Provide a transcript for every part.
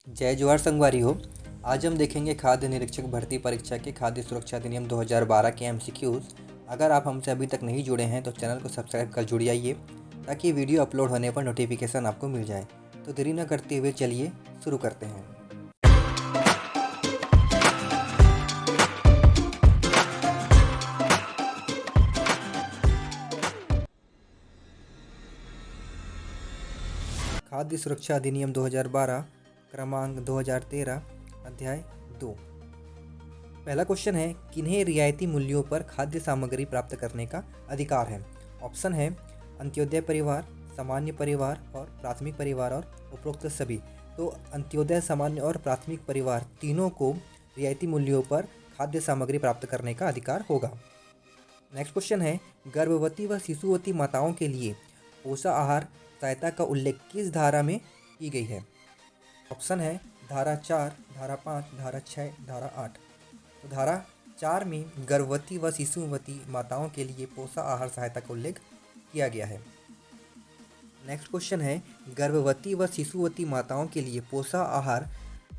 जय जवाहर संगवारी हो। आज हम देखेंगे खाद्य निरीक्षक भर्ती परीक्षा के खाद्य सुरक्षा अधिनियम 2012 के एमसीक्यूज। अगर आप हमसे अभी तक नहीं जुड़े हैं तो चैनल को सब्सक्राइब कर जुड़ जाइए ताकि वीडियो अपलोड होने पर नोटिफिकेशन आपको मिल जाए। तो देरी न करते हुए चलिए शुरू करते हैं। खाद्य सुरक्षा अधिनियम 2012 क्रमांक 2013 अध्याय 2। पहला क्वेश्चन है, किन्हें रियायती मूल्यों पर खाद्य सामग्री प्राप्त करने का अधिकार है? ऑप्शन है अंत्योदय परिवार, सामान्य परिवार और प्राथमिक परिवार और उपरोक्त सभी। तो अंत्योदय, सामान्य और प्राथमिक परिवार तीनों को रियायती मूल्यों पर खाद्य सामग्री प्राप्त करने का अधिकार होगा। नेक्स्ट क्वेश्चन है, गर्भवती व शिशुवती माताओं के लिए पोषण आहार सहायता का उल्लेख किस धारा में की गई है? ऑप्शन है धारा 4, धारा 5, धारा 6, धारा 8। तो धारा 4 में गर्भवती व शिशुवती माताओं के लिए पोषण आहार सहायता का उल्लेख किया गया है। नेक्स्ट क्वेश्चन है, गर्भवती व शिशुवती माताओं के लिए पोषण आहार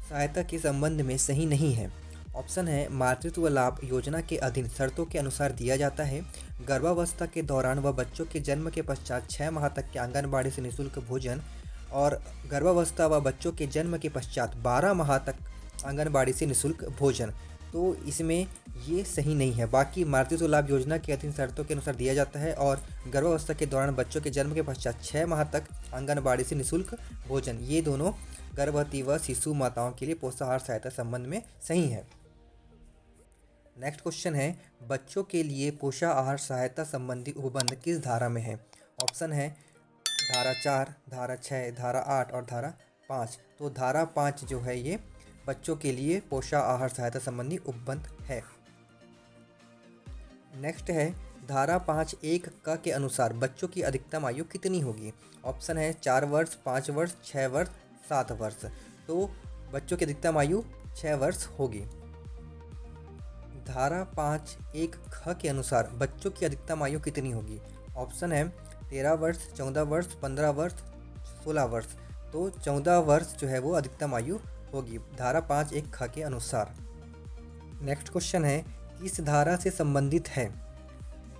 सहायता के संबंध में सही नहीं है। ऑप्शन है मातृत्व लाभ योजना के अधीन शर्तों के अनुसार दिया जाता है। गर्भावस्था के दौरान व बच्चों के जन्म के पश्चात 6 माह तक के आंगनबाड़ी से निःशुल्क भोजन और गर्भावस्था व बच्चों के जन्म के पश्चात 12 माह तक आंगनबाड़ी से निःशुल्क भोजन। तो इसमें ये सही नहीं है। बाकी मातृत्व लाभ योजना के अधीन शर्तों के अनुसार दिया जाता है और गर्भावस्था के दौरान बच्चों के जन्म के पश्चात 6 माह तक आंगनबाड़ी से निःशुल्क भोजन, ये दोनों गर्भवती व शिशु माताओं के लिए पोषण आहार सहायता संबंध में सही है। नेक्स्ट क्वेश्चन है, बच्चों के लिए पोषण आहार सहायता संबंधी उपबंध किस धारा में है? ऑप्शन है धारा 4, धारा 6, धारा 8 और धारा 5। तो धारा 5 जो है ये बच्चों के लिए पोषण आहार सहायता संबंधी उपबंध है। नेक्स्ट है, धारा 5(1) क के अनुसार बच्चों की अधिकतम आयु कितनी होगी? ऑप्शन है 4 वर्ष, 5 वर्ष, 6 वर्ष, 7 वर्ष। तो बच्चों की अधिकतम आयु 6 वर्ष होगी। धारा 5(1) ख के अनुसार बच्चों की अधिकतम आयु कितनी होगी? ऑप्शन है 13 वर्ष, 14 वर्ष, 15 वर्ष, 16 वर्ष। तो 14 वर्ष जो है वो अधिकतम आयु होगी धारा 5(1) ख के अनुसार। नेक्स्ट क्वेश्चन है, किस धारा से संबंधित है?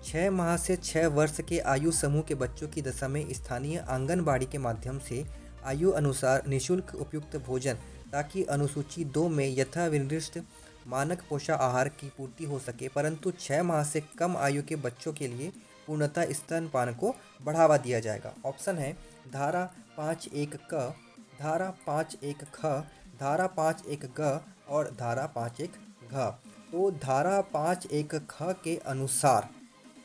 6 माह से 6 वर्ष के आयु समूह के बच्चों की दशा में स्थानीय आंगनबाड़ी के माध्यम से आयु अनुसार निःशुल्क उपयुक्त भोजन, ताकि अनुसूची 2 में यथाविनिर्दिष्ट मानक पोषण आहार की पूर्ति हो सके, परंतु 6 माह से कम आयु के बच्चों के लिए पूर्णतः स्तनपान को बढ़ावा दिया जाएगा। ऑप्शन है धारा 5(1) क, धारा 5(1) ख, धारा 5(1) ग और धारा 5(1) घ। तो धारा 5(1) ख के अनुसार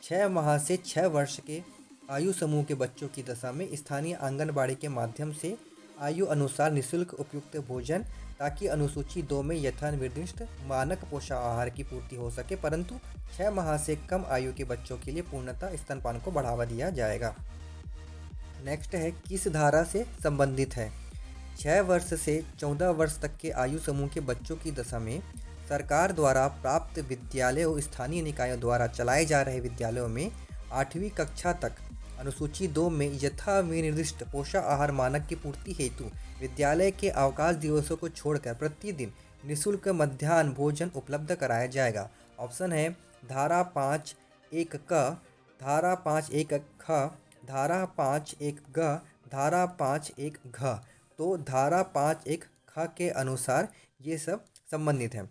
6 माह से 6 वर्ष के आयु समूह के बच्चों की दशा में स्थानीय आंगनबाड़ी के माध्यम से आयु अनुसार निःशुल्क उपयुक्त भोजन, ताकि अनुसूची 2 में यथानिर्दिष्ट मानक पोषण आहार की पूर्ति हो सके, परंतु 6 माह से कम आयु के बच्चों के लिए पूर्णतः स्तनपान को बढ़ावा दिया जाएगा। नेक्स्ट है, किस धारा से संबंधित है? 6 वर्ष से 14 वर्ष तक के आयु समूह के बच्चों की दशा में सरकार द्वारा प्राप्त विद्यालयों, स्थानीय निकायों द्वारा चलाए जा रहे विद्यालयों में 8वीं कक्षा तक अनुसूची 2 में यथा विनिर्दिष्ट पोषण आहार मानक की पूर्ति हेतु विद्यालय के अवकाश दिवसों को छोड़कर प्रतिदिन निःशुल्क मध्याह्न भोजन उपलब्ध कराया जाएगा। ऑप्शन है धारा 5(1) क, धारा 5(1) ख, धारा 5(1) ग, धारा 5(1) घ। तो धारा 5(1) ख के अनुसार ये सब संबंधित है।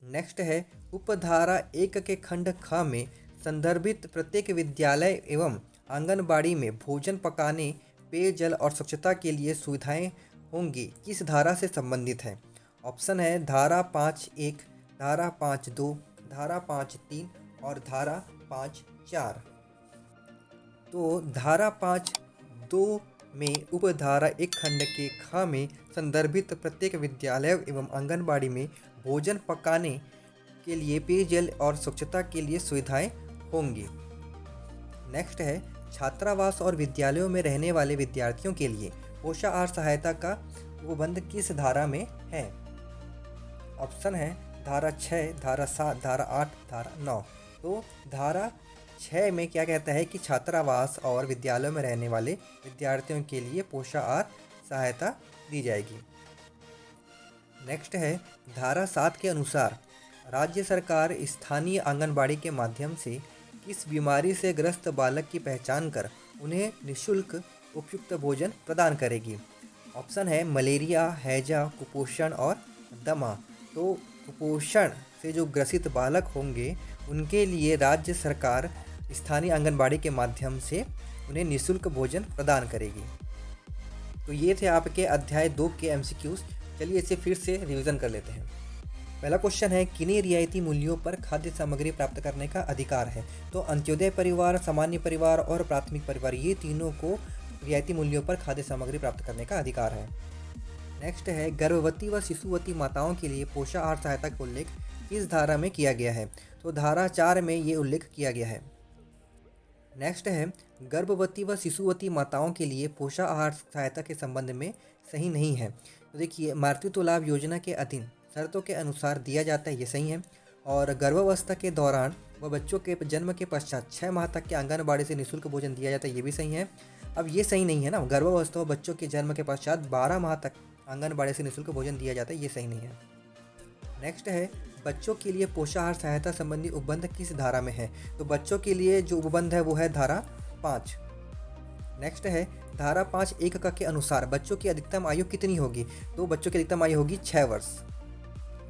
नेक्स्ट है, उपधारा 1 के खंड ख में संदर्भित प्रत्येक विद्यालय एवं आंगनबाड़ी में भोजन पकाने, पेयजल और स्वच्छता के लिए सुविधाएं होंगी किस धारा से संबंधित है? ऑप्शन है धारा 5(1), धारा 5(2), धारा 5(3) और धारा 5(4). तो धारा 5(2) में उपधारा 1 खंड के ख में संदर्भित प्रत्येक विद्यालय एवं आंगनबाड़ी में भोजन पकाने के लिए पेयजल और स्वच्छता के लिए सुविधाएं होंगी। नेक्स्ट है, छात्रावास और विद्यालयों में रहने वाले विद्यार्थियों के लिए पोषण आहार सहायता का उपबंध किस धारा में है? ऑप्शन है धारा 6, धारा 7, धारा 8, धारा 9। तो धारा 6 में क्या कहता है कि छात्रावास और विद्यालयों में रहने वाले विद्यार्थियों के लिए पोषण आहार सहायता दी जाएगी। नेक्स्ट है धारा 7 के अनुसार राज्य सरकार स्थानीय आंगनबाड़ी के माध्यम से किस बीमारी से ग्रस्त बालक की पहचान कर उन्हें निःशुल्क उपयुक्त भोजन प्रदान करेगी। ऑप्शन है मलेरिया, हैजा, कुपोषण और दमा। तो कुपोषण से जो ग्रसित बालक होंगे उनके लिए राज्य सरकार स्थानीय आंगनबाड़ी के माध्यम से उन्हें निःशुल्क भोजन प्रदान करेगी। तो ये थे आपके अध्याय 2 के एमसीक्यूज। चलिए इसे फिर से रिवीजन कर लेते हैं। पहला क्वेश्चन है किन्हीं रियायती मूल्यों पर खाद्य सामग्री प्राप्त करने का अधिकार है। तो अंत्योदय परिवार, सामान्य परिवार और प्राथमिक परिवार, ये तीनों को रियायती मूल्यों पर खाद्य सामग्री प्राप्त करने का अधिकार है। नेक्स्ट है गर्भवती व शिशुवती माताओं के लिए पोषण आहार सहायता का उल्लेख किस धारा में किया गया है। तो धारा 4 में ये उल्लेख किया गया है। नेक्स्ट है गर्भवती व शिशुवती माताओं के लिए पोषण आहार सहायता के संबंध में सही नहीं है। तो देखिए मातृत्व लाभ योजना के अधीन शर्तों के अनुसार दिया जाता है, ये सही है। और गर्भावस्था के दौरान व बच्चों के जन्म के पश्चात 6 माह तक के आंगनबाड़ी से निःशुल्क भोजन दिया जाता है, ये भी सही है। अब ये सही नहीं है ना, गर्भावस्था व बच्चों के जन्म के पश्चात 12 माह तक आंगनबाड़ी से निःशुल्क भोजन दिया जाता है, ये सही नहीं है। नेक्स्ट है बच्चों के लिए पोषण आहार सहायता संबंधी उपबंध किस धारा में है। तो बच्चों के लिए जो उपबंध है वो है धारा 5। नेक्स्ट है धारा 5(1) क के अनुसार बच्चों की अधिकतम आयु कितनी होगी। तो बच्चों की अधिकतम आयु होगी 6 वर्ष।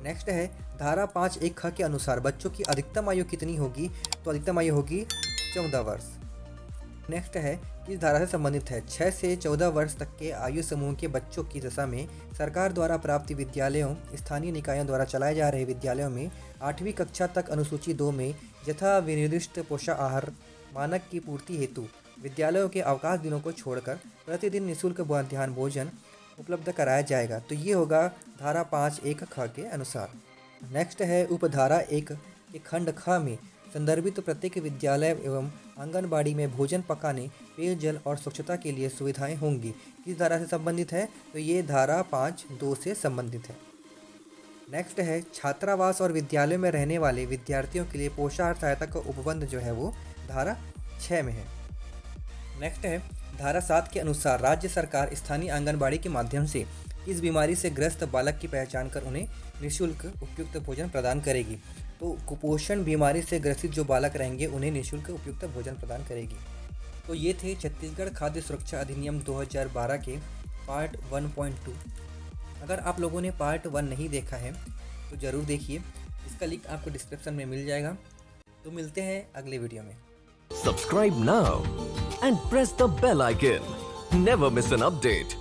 नेक्स्ट है धारा 5(1) ख के अनुसार बच्चों की अधिकतम आयु कितनी होगी। तो अधिकतम आयु होगी 14 वर्ष। नेक्स्ट है किस धारा से संबंधित है। 6 से 14 वर्ष तक के आयु समूह के बच्चों की दशा में सरकार द्वारा प्राप्त विद्यालयों, स्थानीय निकायों द्वारा चलाए जा रहे विद्यालयों में 8वीं कक्षा तक अनुसूची 2 में यथा विनिर्दिष्ट पोषण आहार मानक की पूर्ति हेतु विद्यालयों के अवकाश दिनों को छोड़कर प्रतिदिन निःशुल्क मध्याह्न भोजन उपलब्ध कराया जाएगा। तो ये होगा धारा 5(1) ख के अनुसार। नेक्स्ट है उपधारा 1 के खंड ख में संदर्भित प्रत्येक विद्यालय एवं आंगनबाड़ी में भोजन पकाने, पेयजल और स्वच्छता के लिए सुविधाएं होंगी किस धारा से संबंधित है। तो ये धारा 5(2) से संबंधित है। नेक्स्ट है छात्रावास और विद्यालय में रहने वाले विद्यार्थियों के लिए पोषण आहार सहायता का उपबंध जो है वो धारा 6 में है। नेक्स्ट है धारा 7 के अनुसार राज्य सरकार स्थानीय आंगनबाड़ी के माध्यम से इस बीमारी से ग्रस्त बालक की पहचान कर उन्हें निःशुल्क उपयुक्त भोजन प्रदान करेगी। तो कुपोषण बीमारी से ग्रसित जो बालक रहेंगे उन्हें निःशुल्क उपयुक्त भोजन प्रदान करेगी। तो ये थे छत्तीसगढ़ खाद्य सुरक्षा अधिनियम 2012 के पार्ट 1.2। अगर आप लोगों ने पार्ट 1 नहीं देखा है तो ज़रूर देखिए, इसका लिंक आपको डिस्क्रिप्शन में मिल जाएगा। तो मिलते हैं अगले वीडियो में। Subscribe now and press the bell icon. Never miss an update.